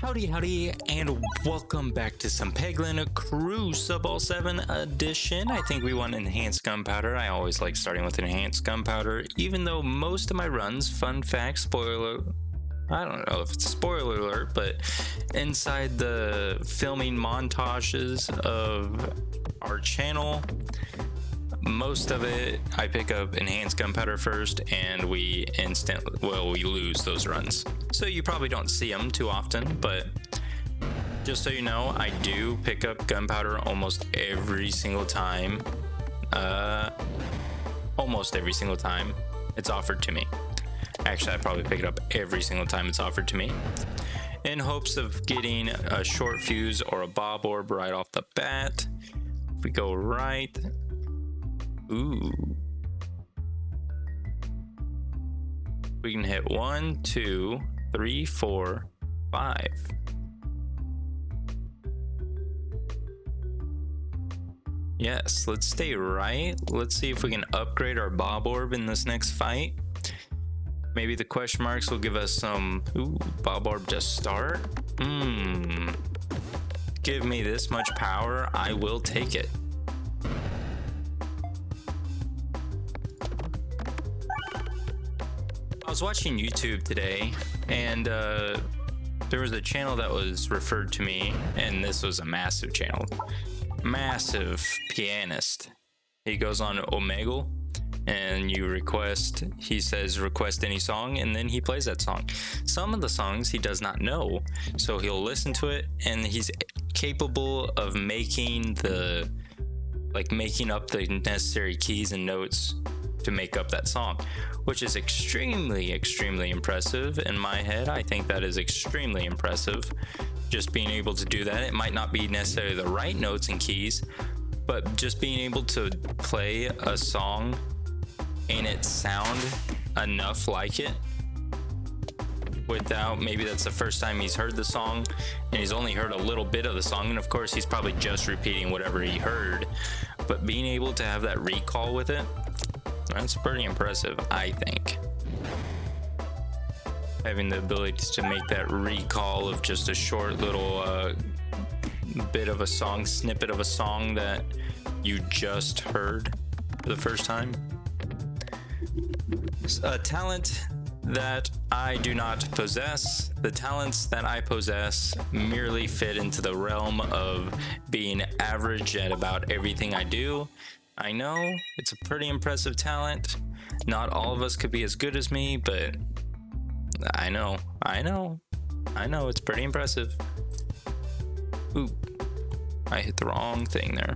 Howdy, and welcome back to some Peglin Cruciball 7 edition. I think we want enhanced gunpowder. I always like starting with enhanced gunpowder, even though most of my runs, fun fact, spoiler, I don't know if it's a spoiler alert, but inside the filming montages of our channel, most of it I pick up enhanced gunpowder first, and we lose those runs. So you probably don't see them too often, but just so you know, I do pick up gunpowder almost every single time. Almost every single time it's offered to me. Actually, I probably pick it up every single time it's offered to me, in hopes of getting a short fuse or a bob orb right off the bat. If we go right, ooh, we can hit 1, 2, 3, 4, 5. Yes, let's stay right. Let's see if we can upgrade our bob orb in this next fight. Maybe the question marks will give us some bob orb to start. Give me this much power, I will take it. I was watching YouTube today, and there was a channel that was referred to me, and this was a massive channel, massive pianist. He goes on Omegle, and he says request any song, and then he plays that song. Some of the songs he does not know, so he'll listen to it, and he's capable of making up the necessary keys and notes to make up that song, which is extremely impressive. In my head, I think that is extremely impressive, just being able to do that. It might not be necessarily the right notes and keys, but just being able to play a song and it sound enough like it without, maybe that's the first time he's heard the song and he's only heard a little bit of the song, and of course he's probably just repeating whatever he heard, but being able to have that recall with it, that's pretty impressive, I think. Having the ability to make that recall of just a short little bit of a song, snippet of a song that you just heard for the first time. A talent that I do not possess. The talents that I possess merely fit into the realm of being average at about everything I do. I know it's a pretty impressive talent. Not all of us could be as good as me, but I know it's pretty impressive. Ooh, I hit the wrong thing there.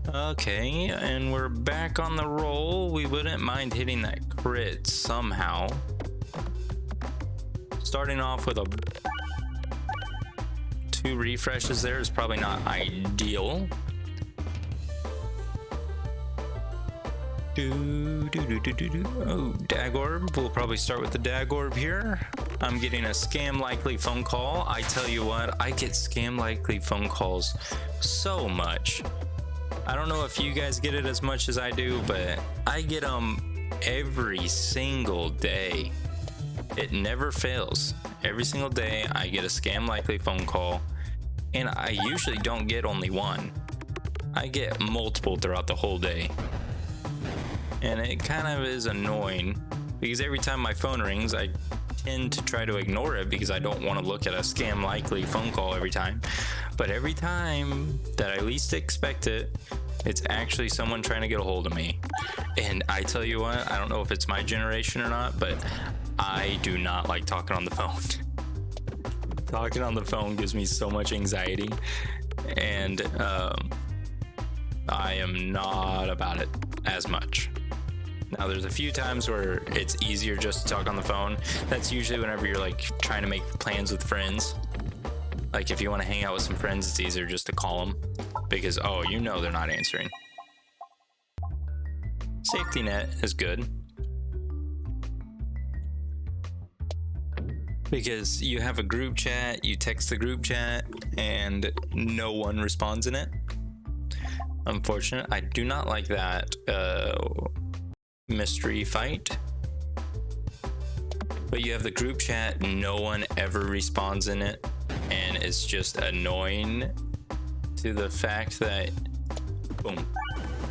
Okay, and we're back on the roll. We wouldn't mind hitting that crit somehow. Starting off with 2 refreshes there is probably not ideal. Oh, dag orb. We'll probably start with the dag orb here. I'm getting a scam likely phone call. I tell you what, I get scam likely phone calls so much. I don't know if you guys get it as much as I do, but I get them every single day. It never fails. Every single day I get a scam likely phone call, and I usually don't get only one. I get multiple throughout the whole day. And it kind of is annoying because every time my phone rings, I tend to try to ignore it because I don't want to look at a scam likely phone call every time. But every time that I least expect it, it's actually someone trying to get a hold of me. And I tell you what, I don't know if it's my generation or not, but I do not like talking on the phone. Talking on the phone gives me so much anxiety, and I am not about it as much. Now, there's a few times where it's easier just to talk on the phone. That's usually whenever you're like trying to make plans with friends. Like if you want to hang out with some friends, it's easier just to call them because, oh, you know they're not answering. Safety net is good because you have a group chat, you text the group chat, and no one responds in it. Unfortunate. I do not like that mystery fight. But you have the group chat, no one ever responds in it. and it's just annoying to the fact that, boom.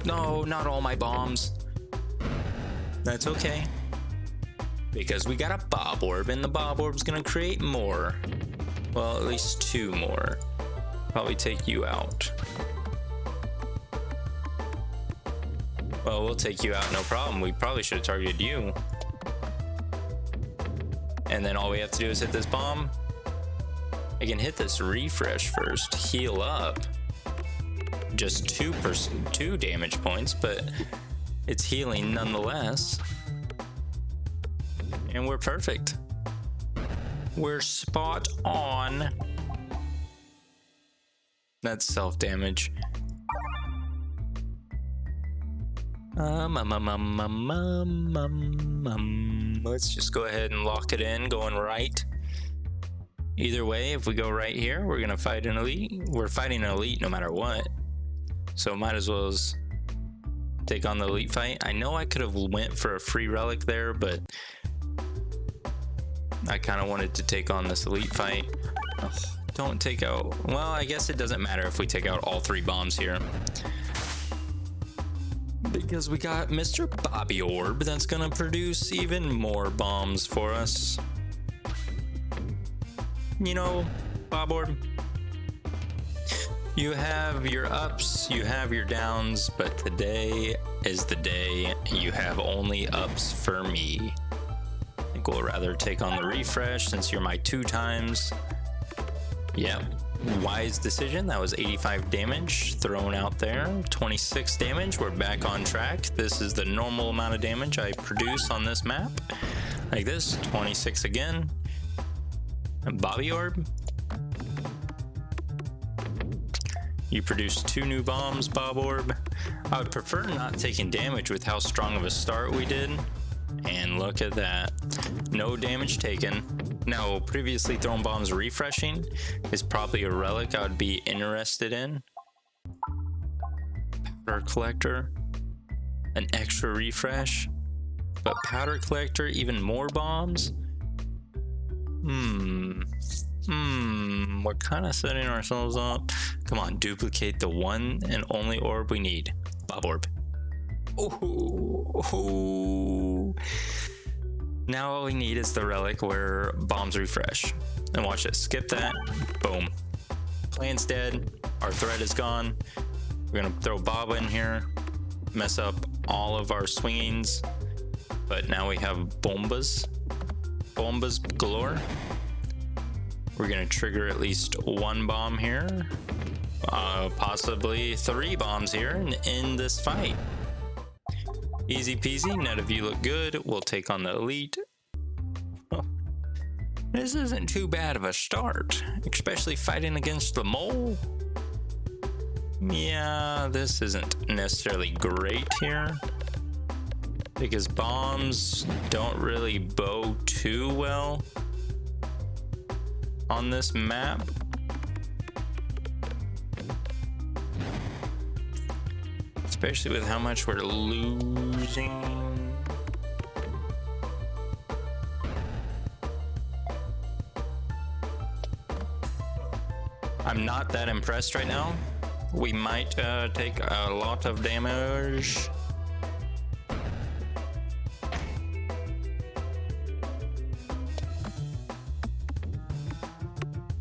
No, not all my bombs. That's okay, because we got a Bob Orb, and the Bob Orb's gonna create more. Well, at least 2 more. Probably take you out. Well, we'll take you out, no problem. We probably should have targeted you. And then all we have to do is hit this bomb. I can hit this refresh first, heal up. Just 2 damage points, but it's healing nonetheless. And we're perfect. We're spot on. That's self-damage. Let's just go ahead and lock it in, going right. Either way, if we go right here, we're gonna fight an elite. We're fighting an elite no matter what. So might as well take on the elite fight. I know I could have went for a free relic there, but I kind of wanted to take on this elite fight. Ugh, don't take out... Well, I guess it doesn't matter if we take out all 3 bombs here, because we got Mr. Bobby Orb that's gonna produce even more bombs for us. You know, Bob Orb, you have your ups, you have your downs, but today is the day you have only ups for me. I think we'll rather take on the refresh since you're my 2 times. Yep, wise decision. That was 85 damage thrown out there. 26 damage, we're back on track. This is the normal amount of damage I produce on this map. Like this, 26 again. Bobby Orb, you produced 2 new bombs, Bob Orb. I would prefer not taking damage with how strong of a start we did. And look at that, no damage taken. Now, previously thrown bombs refreshing is probably a relic I would be interested in. Powder collector, an extra refresh, but powder collector, even more bombs. We're kind of setting ourselves up. Come on, duplicate the one and only orb we need. Bob Orb. Ooh. Now all we need is the relic where bombs refresh. And watch this, skip that, boom. Plan's dead, our threat is gone. We're gonna throw Bob in here, mess up all of our swingings, but now we have bombas galore. We're gonna trigger at least 1 bomb here, possibly 3 bombs here, and end this fight. Easy peasy, none of you look good. We'll take on the elite. This isn't too bad of a start, especially fighting against the mole. Yeah, this isn't necessarily great here, because bombs don't really bow too well on this map. Especially with how much we're losing. I'm not that impressed right now. We might take a lot of damage.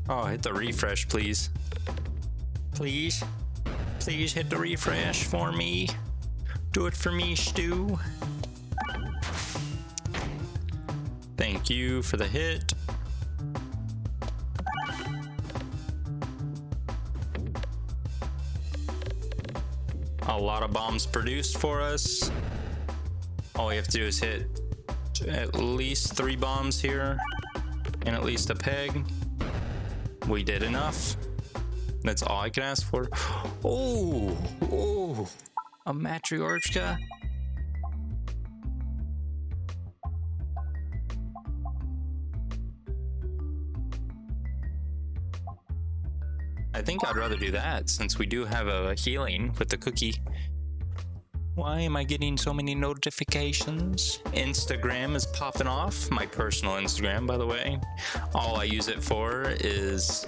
Oh, hit the refresh, please. Please hit the refresh for me. Do it for me, Stu. Thank you for the hit. A lot of bombs produced for us. All we have to do is hit at least 3 bombs here and at least a peg. We did enough. That's all I can ask for. Oh, a Matryoshka. I think I'd rather do that since we do have a healing with the cookie. Why am I getting so many notifications? Instagram is popping off. My personal Instagram, by the way. All I use it for is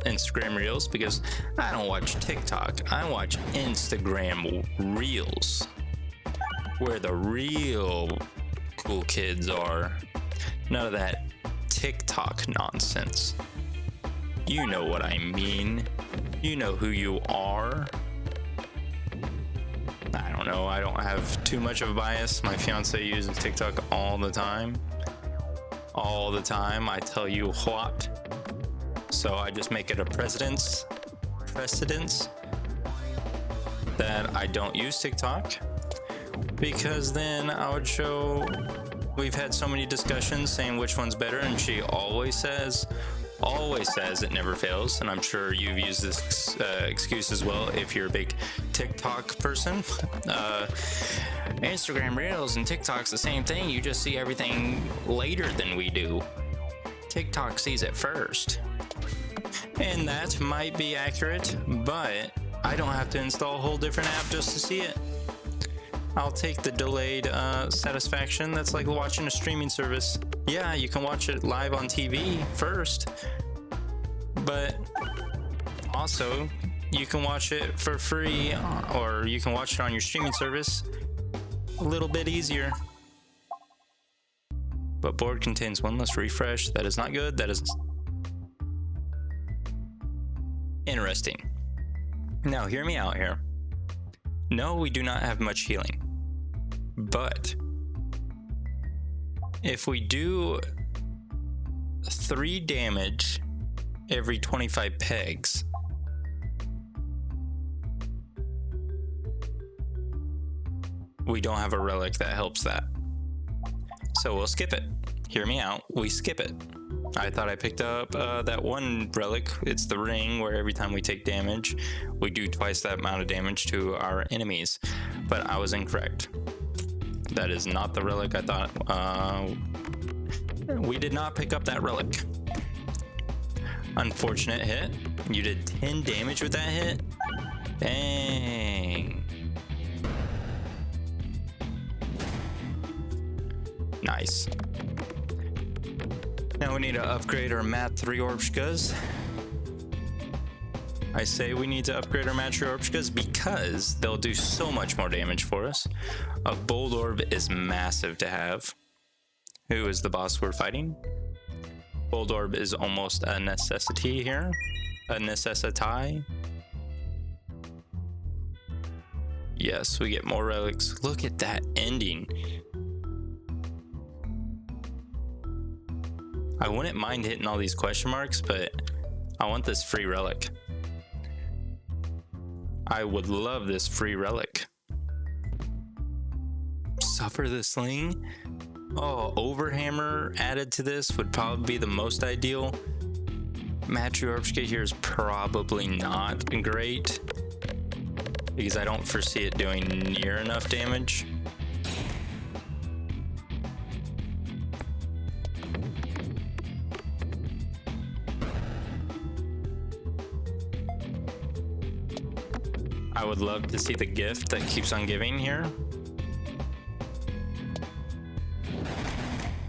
Instagram Reels because I don't watch TikTok. I watch Instagram Reels, where the real cool kids are. None of that TikTok nonsense. You know what I mean. You know who you are. I don't know. I don't have too much of a bias. My fiance uses TikTok all the time. All the time, I tell you what. So I just make it a precedence that I don't use TikTok, because then I would show. We've had so many discussions saying which one's better, and she always says it never fails. And I'm sure you've used this excuse as well if you're a big TikTok person. Instagram Reels and TikTok's the same thing. You just see everything later than we do. TikTok sees it first. And that might be accurate, but I don't have to install a whole different app just to see it. I'll take the delayed satisfaction. That's like watching a streaming service. Yeah, you can watch it live on TV first, but also you can watch it for free, or you can watch it on your streaming service a little bit easier. But board contains one less refresh. That is not good. That is interesting. Now, hear me out here. No, we do not have much healing. But if we do 3 damage every 25 pegs, we don't have a relic that helps that. So we'll skip it. Hear me out. We skip it. I thought I picked up that one relic. It's the ring, where every time we take damage, we do twice that amount of damage to our enemies. But I was incorrect. That is not the relic I thought. We did not pick up that relic. Unfortunate hit. You did 10 damage with that hit? Dang. Nice. Now we need to upgrade our Mat 3 Orbs. I say we need to upgrade our Mat 3 Orbs because they'll do so much more damage for us. A Bold Orb is massive to have. Who is the boss we're fighting? Bold Orb is almost a necessity here. A necessity. Yes, we get more relics. Look at that ending. I wouldn't mind hitting all these question marks, but I want this free relic. I would love this free relic. Suffer the Sling? Oh, Overhammer added to this would probably be the most ideal. Matriarch here is probably not great, because I don't foresee it doing near enough damage. I would love to see the gift that keeps on giving here.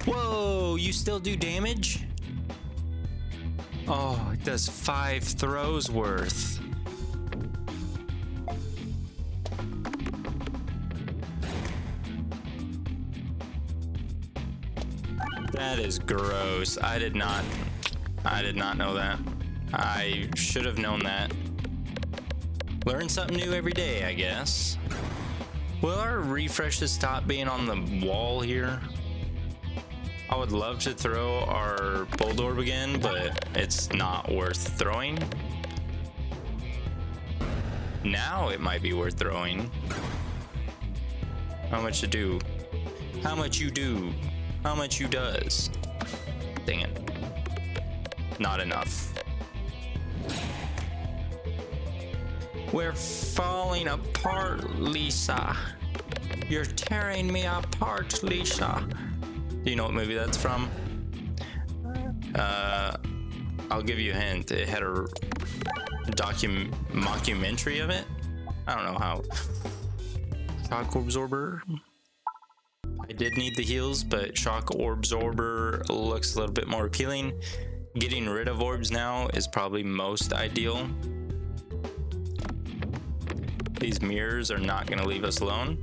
Whoa, you still do damage? Oh, it does 5 throws worth. That is gross. I did not know that. I should have known that. Learn something new every day, I guess. Will our refreshes stop being on the wall here? I would love to throw our Bold Orb again, but it's not worth throwing. Now it might be worth throwing. How much to do? How much you do? How much you does? Dang it. Not enough. We're falling apart, Lisa. You're tearing me apart, Lisa. Do you know what movie that's from? I'll give you a hint. It had a mockumentary of it. I don't know how. Shock Absorber. I did need the heals, but Shock Absorber looks a little bit more appealing. Getting rid of orbs now is probably most ideal. These mirrors are not going to leave us alone.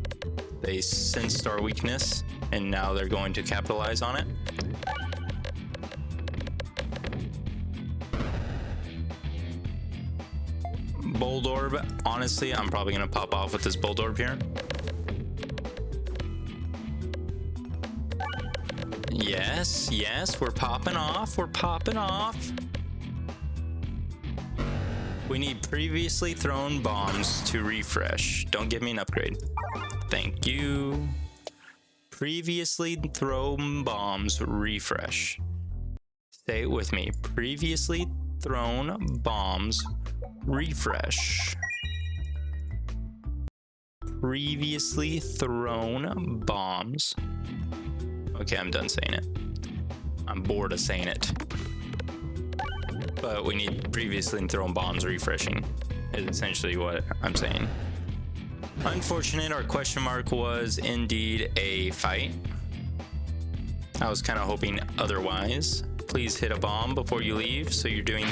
They sensed our weakness, and now they're going to capitalize on it. Bold Orb. Honestly, I'm probably going to pop off with this Bold Orb here. Yes, yes, we're popping off. We're popping off. We need previously thrown bombs to refresh. Don't give me an upgrade. Thank you. Previously thrown bombs refresh. Say it with me. Previously thrown bombs refresh. Previously thrown bombs. Okay, I'm done saying it. I'm bored of saying it. But we need previously thrown bombs refreshing, is essentially what I'm saying. Unfortunate, our question mark was indeed a fight. I was kind of hoping otherwise. Please hit a bomb before you leave, so you're doing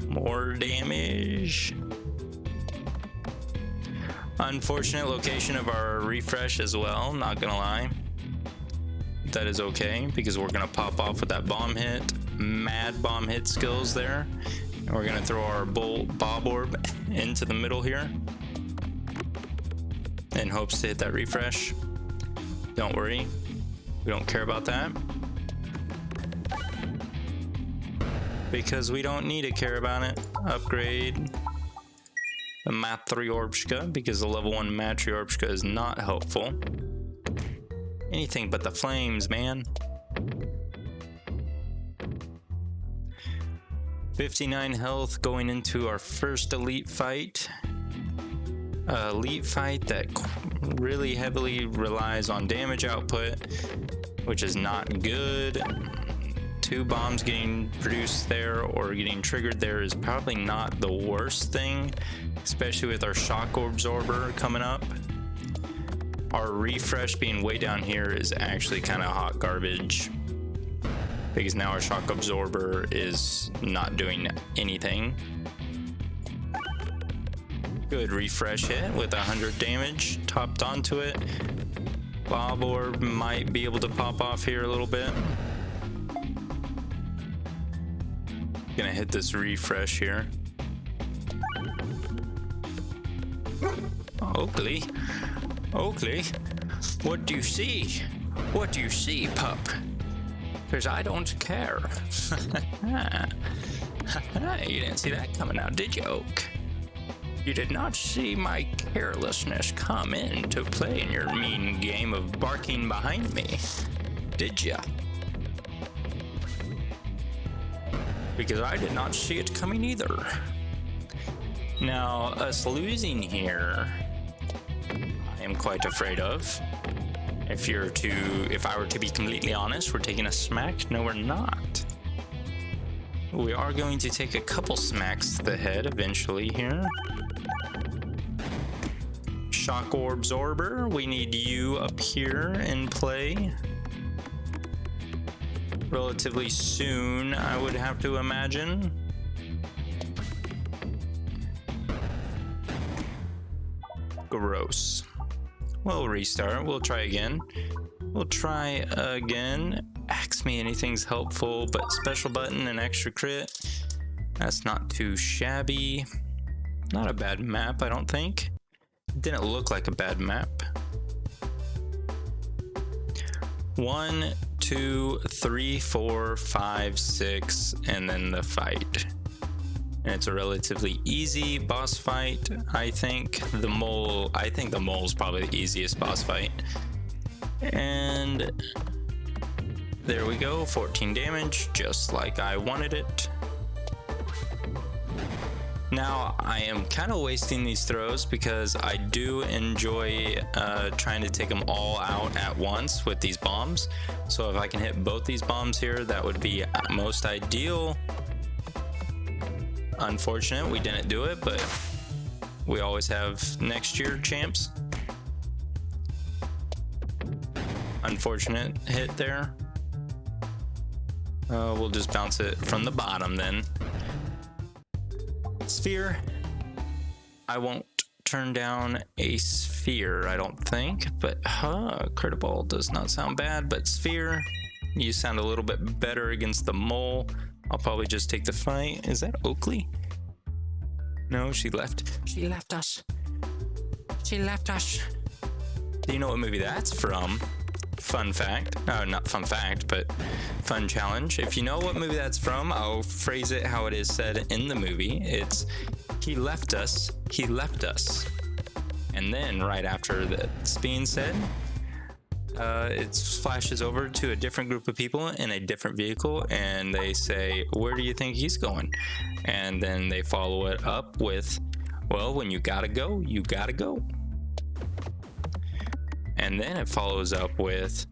more damage. Unfortunate location of our refresh as well, not gonna lie. That is okay, because we're gonna pop off with that bomb hit. Mad bomb hit skills there. And we're gonna throw our Bob Orb into the middle here in hopes to hit that refresh. Don't worry, we don't care about that, because we don't need to care about it. Upgrade the Matryoshka, because the level 1 Matryoshka is not helpful. Anything but the flames, man. 59 health going into our first elite fight. Elite fight that really heavily relies on damage output, which is not good. 2 bombs getting produced there or getting triggered there is probably not the worst thing, especially with our Shock Absorber coming up. Our refresh being way down here is actually kind of hot garbage, because now our Shock Absorber is not doing anything. Good refresh hit with 100 damage topped onto it. Bob Orb might be able to pop off here a little bit. Gonna hit this refresh here. Oakley, Oakley, what do you see? What do you see, pup? Because I don't care. You didn't see that coming out, did you, Oak? You did not see my carelessness come into play in your mean game of barking behind me, did ya? Because I did not see it coming either. Now, us losing here, I am quite afraid of. If I were to be completely honest, we're taking a smack. No, we're not. We are going to take a couple smacks to the head eventually here. Shock Absorber, we need you up here in play. Relatively soon, I would have to imagine. Gross. We'll restart. We'll try again. We'll try again. Ask me anything's helpful, but special button and extra crit. That's not too shabby. Not a bad map, I don't think. It didn't look like a bad map. 1, 2, 3, 4, 5, 6, and then the fight. And it's a relatively easy boss fight, I think. The mole is probably the easiest boss fight. And there we go, 14 damage, just like I wanted it. Now, I am kind of wasting these throws because I do enjoy trying to take them all out at once with these bombs. So if I can hit both these bombs here, that would be most ideal. Unfortunate we didn't do it, but we always have next year champs. Unfortunate hit there. We'll just bounce it from the bottom then. Sphere. I won't turn down a sphere, I don't think, but Cruciball does not sound bad, but sphere, you sound a little bit better against the mole. I'll probably just take the fight. Is that Oakley? No, she left. She left us. She left us. Do you know what movie that's from? Fun fact. No, not fun fact, but fun challenge. If you know what movie that's from, I'll phrase it how it is said in the movie. It's, he left us, he left us. And then right after that's being said, it flashes over to a different group of people in a different vehicle, and they say, where do you think he's going? And then they follow it up with, well, when you gotta go, you gotta go. And then it follows up with,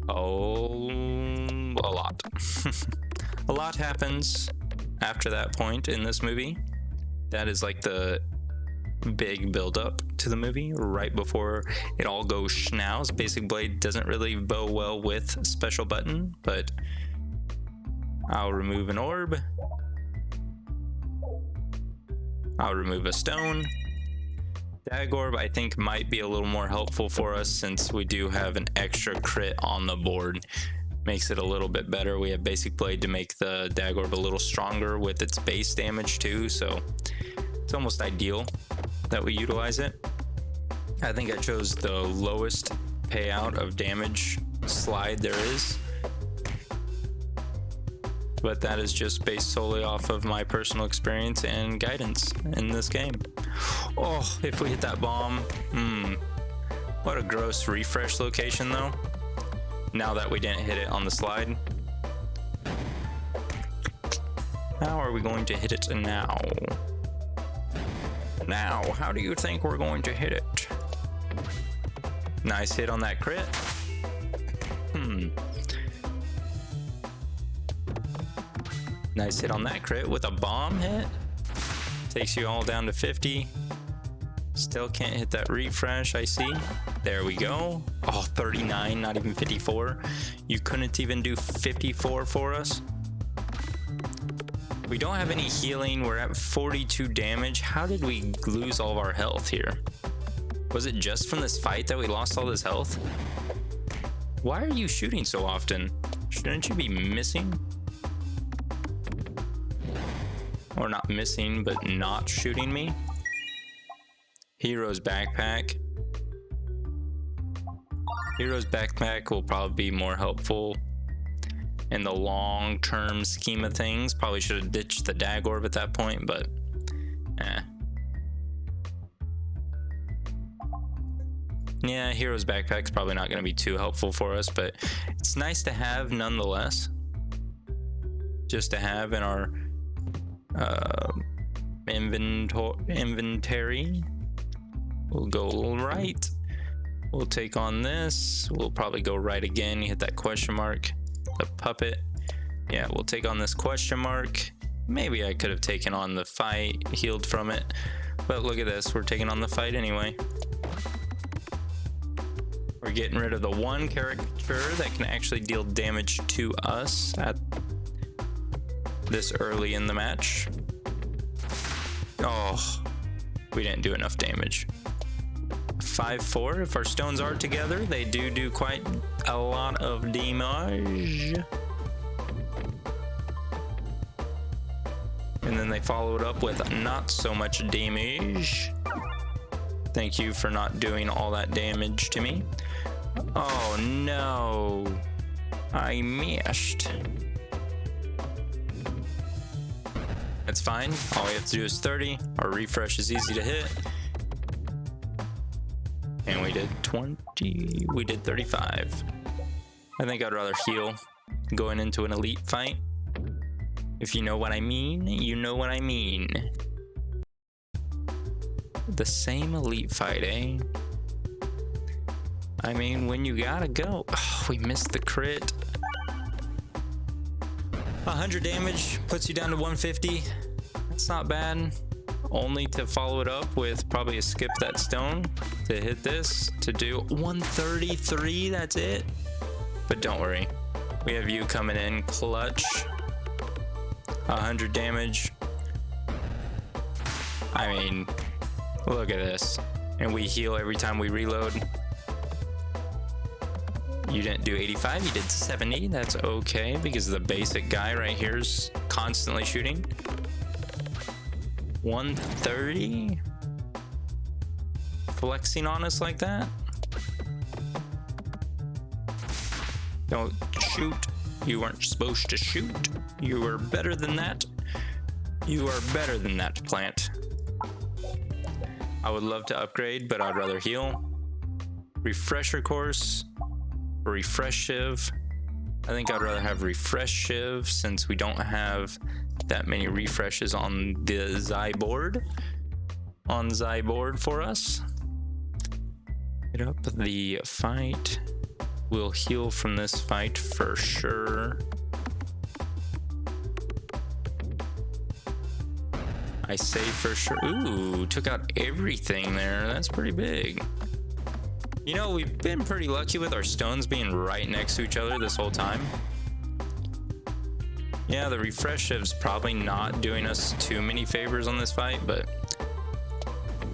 oh, a lot. A lot happens after that point in this movie. That is like the big build up to the movie right before it all goes schnauz. Basic Blade doesn't really bow well with special button, but I'll remove an orb. I'll remove a stone. Dag Orb I think might be a little more helpful for us since we do have an extra crit on the board. Makes it a little bit better. We have Basic Blade to make the Dag Orb a little stronger with its base damage too, so it's almost ideal that we utilize it. I think I chose the lowest payout of damage slide there is, but that is just based solely off of my personal experience and guidance in this game. Oh, if we hit that bomb, what a gross refresh location though. Now that we didn't hit it on the slide. How are we going to hit it now? Now, how do you think we're going to hit it? Nice hit on that crit. Nice hit on that crit with a bomb hit. Takes you all down to 50. Still can't hit that refresh, I see. There we go. Oh, 39, not even 54. You couldn't even do 54 for us. We don't have any healing. We're at 42 damage. How did we lose all of our health here? Was it just from this fight that we lost all this health? Why are you shooting so often? Shouldn't you be missing? Or not missing, but not shooting me? Hero's backpack. Hero's backpack will probably be more helpful in the long-term scheme of things. Probably should have ditched the Dag Orb at that point, but yeah, Hero's backpack's probably not going to be too helpful for us, but it's nice to have nonetheless. Just to have in our inventory. We'll go right. We'll take on this. We'll probably go right again. You hit that question mark. The puppet. Yeah, we'll take on this question mark. Maybe I could have taken on the fight, healed from it. But look at this. We're taking on the fight anyway. We're getting rid of the one caricature that can actually deal damage to us at this early in the match. Oh, we didn't do enough damage. 5-4. If our stones are together, they do quite a lot of damage. And then they follow it up with not so much damage. Thank you for not doing all that damage to me. Oh no, I missed. That's fine. All we have to do is 30. Our refresh is easy to hit. And we did 20. We did 35. I think I'd rather heal going into an elite fight. If you know what I mean, you know what I mean. The same elite fight, eh? I mean, when you gotta go. Oh, we missed the crit. 100 damage puts you down to 150. That's not bad. Only to follow it up with probably a skip that stone to hit this to do 133. That's it. But don't worry, we have you coming in clutch. 100 damage. I mean, look at this. And we heal every time we reload. You didn't do 85, you did 70. That's okay, because the basic guy right here is constantly shooting. 130? Flexing on us like that? Don't shoot. You weren't supposed to shoot. You were better than that. You are better than that, plant. I would love to upgrade, but I'd rather heal. Refresher course. Refresh Shiv. I think I'd rather have Refresh Shiv since we don't have that many refreshes on the Zai board. On Zai board for us. Get up the fight. We'll heal from this fight for sure. I say for sure. Ooh, took out everything there. That's pretty big. You know, we've been pretty lucky with our stones being right next to each other this whole time. Yeah, the refresh shiv's probably not doing us too many favors on this fight, but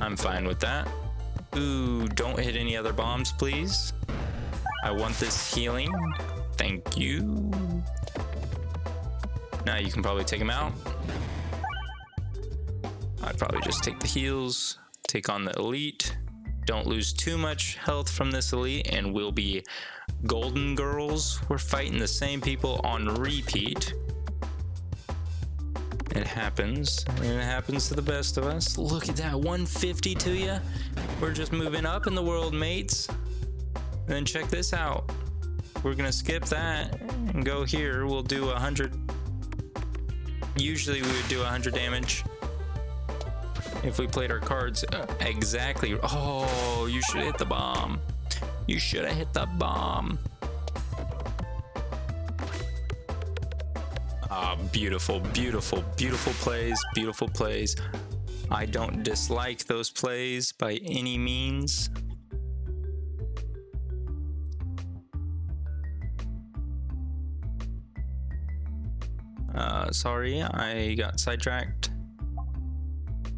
I'm fine with that. Ooh, don't hit any other bombs, please. I want this healing. Thank you. Now you can probably take him out. I'd probably just take the heals, take on the elite. Don't lose too much health from this elite, and we'll be golden girls. We're fighting the same people on repeat. It happens, and it happens to the best of us. Look at that, 150 to you. We're just moving up in the world, mates. And then check this out. We're gonna skip that and go here. We'll do 100. Usually we would do 100 damage if we played our cards exactly. Oh, you should have hit the bomb. You should have hit the bomb. Ah, beautiful, beautiful, beautiful plays, beautiful plays. I don't dislike those plays by any means. Sorry, I got sidetracked.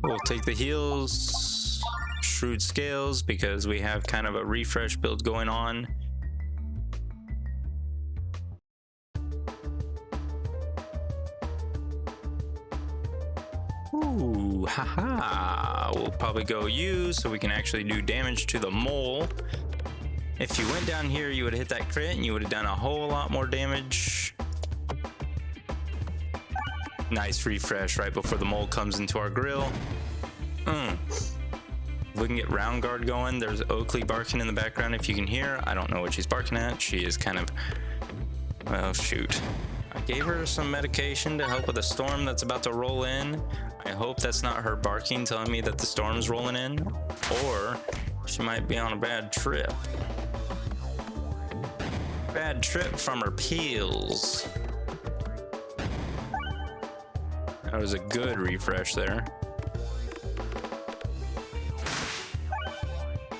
We'll take the heals, shrewd scales, because we have kind of a refresh build going on. Ooh, haha. We'll probably go you so we can actually do damage to the mole. If you went down here, you would have hit that crit and you would have done a whole lot more damage. Nice refresh right before the mole comes into our grill. We can get round guard going. There's Oakley barking in the background if you can hear. I don't know what she's barking at. She is kind of, well, shoot. I gave her some medication to help with a storm that's about to roll in. I hope that's not her barking telling me that the storm's rolling in, or she might be on a bad trip. Bad trip from her pills. That was a good refresh there.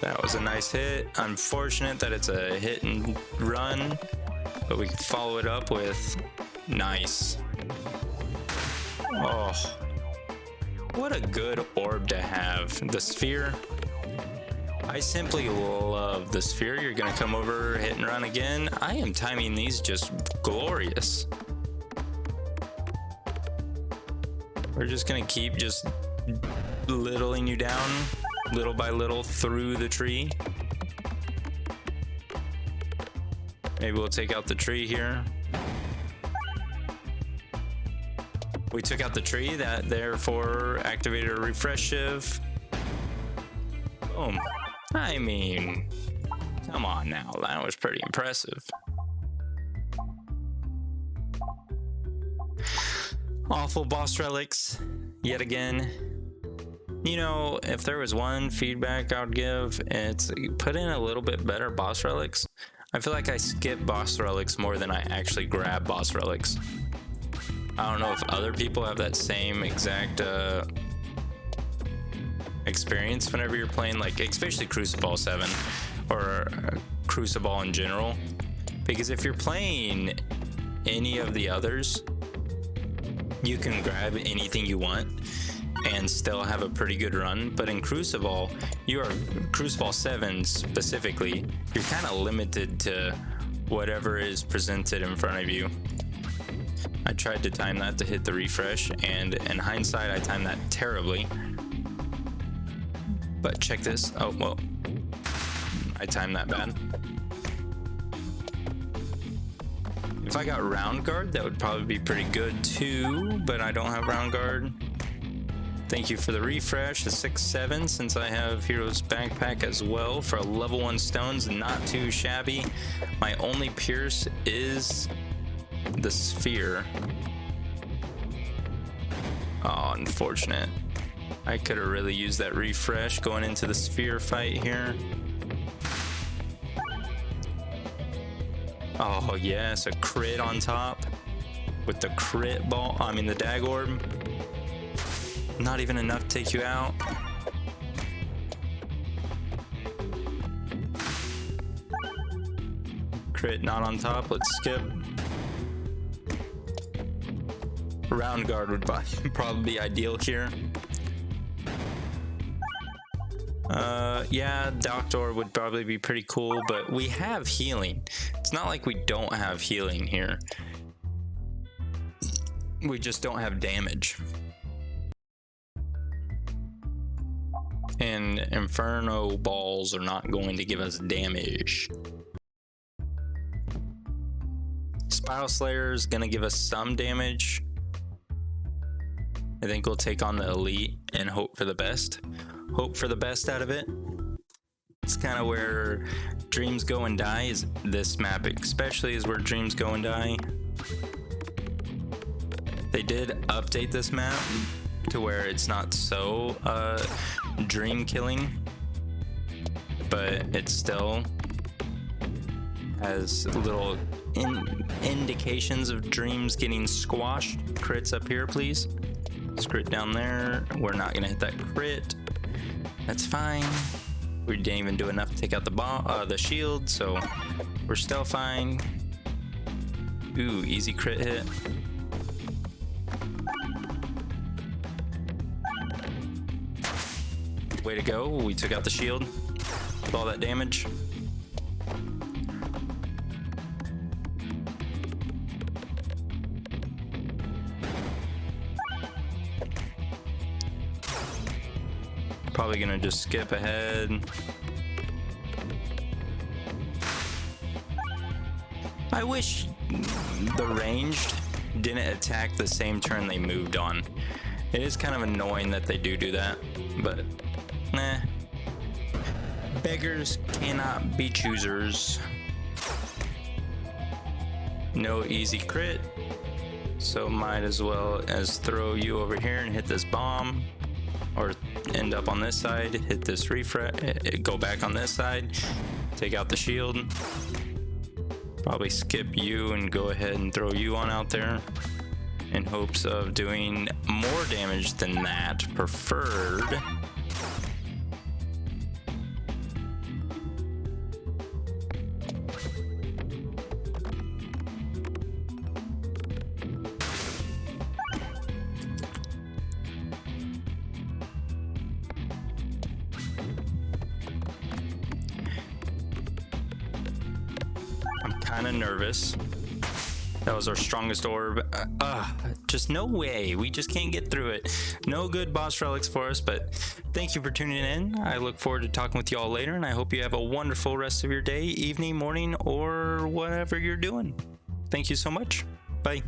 That was a nice hit. Unfortunate that it's a hit and run, but we can follow it up with nice. Oh, what a good orb to have. The sphere. I simply love the sphere. You're gonna come over, hit and run again. I am timing these just glorious. We're just gonna keep just littling you down little by little through the tree. Maybe we'll take out the tree here. We took out the tree, that therefore activated a refresh shiv. Boom. I mean, come on now, that was pretty impressive. Awful boss relics, yet again. You know, if there was one feedback I would give, it's put in a little bit better boss relics. I feel like I skip boss relics more than I actually grab boss relics. I don't know if other people have that same exact experience whenever you're playing, like especially Cruciball 7 or Cruciball in general. Because if you're playing any of the others, you can grab anything you want and still have a pretty good run. But in Cruciball, Cruciball 7 specifically, you're kind of limited to whatever is presented in front of you. I tried to time that to hit the refresh, and in hindsight, I timed that terribly. But check this. Oh, well, I timed that bad. If I got round guard, that would probably be pretty good too, but I don't have round guard. Thank you for the refresh, the 6-7, since I have Hero's Backpack as well for a level 1 stones, not too shabby. My only pierce is the sphere. Oh, unfortunate. I could have really used that refresh going into the sphere fight here. Oh yes, a crit on top with the crit ball, I mean the dag orb. Not even enough to take you out. Crit not on top, let's skip. Round guard would probably be ideal here. Yeah, Doctor would probably be pretty cool, but we have healing. It's not like we don't have healing here. We just don't have damage. And Inferno balls are not going to give us damage. Spiral Slayer is going to give us some damage. I think we'll take on the elite and hope for the best. Hope for the best out of it. It's kind of where Dreams Go and Die is. This map especially is where Dreams Go and Die. They did update this map to where it's not so dream killing, but it still has little indications of dreams getting squashed. Crits up here, please. Crit down there. We're not gonna hit that crit. That's fine. We didn't even do enough to take out the shield, so we're still fine. Ooh, easy crit hit. Way to go. We took out the shield with all that damage. Probably gonna just skip ahead. I wish the ranged didn't attack the same turn they moved on. It is kind of annoying that they do that, but nah. Beggars cannot be choosers. No easy crit, so might as well as throw you over here and hit this bomb, or end up on this side, hit this refresh, go back on this side, take out the shield. Probably skip you and go ahead and throw you on out there in hopes of doing more damage than that preferred. Kind of nervous. That was our strongest orb. Just no way. We just can't get through it. No good boss relics for us, but thank you for tuning in. I look forward to talking with you all later, and I hope you have a wonderful rest of your day, evening, morning, or whatever you're doing. Thank you so much. Bye.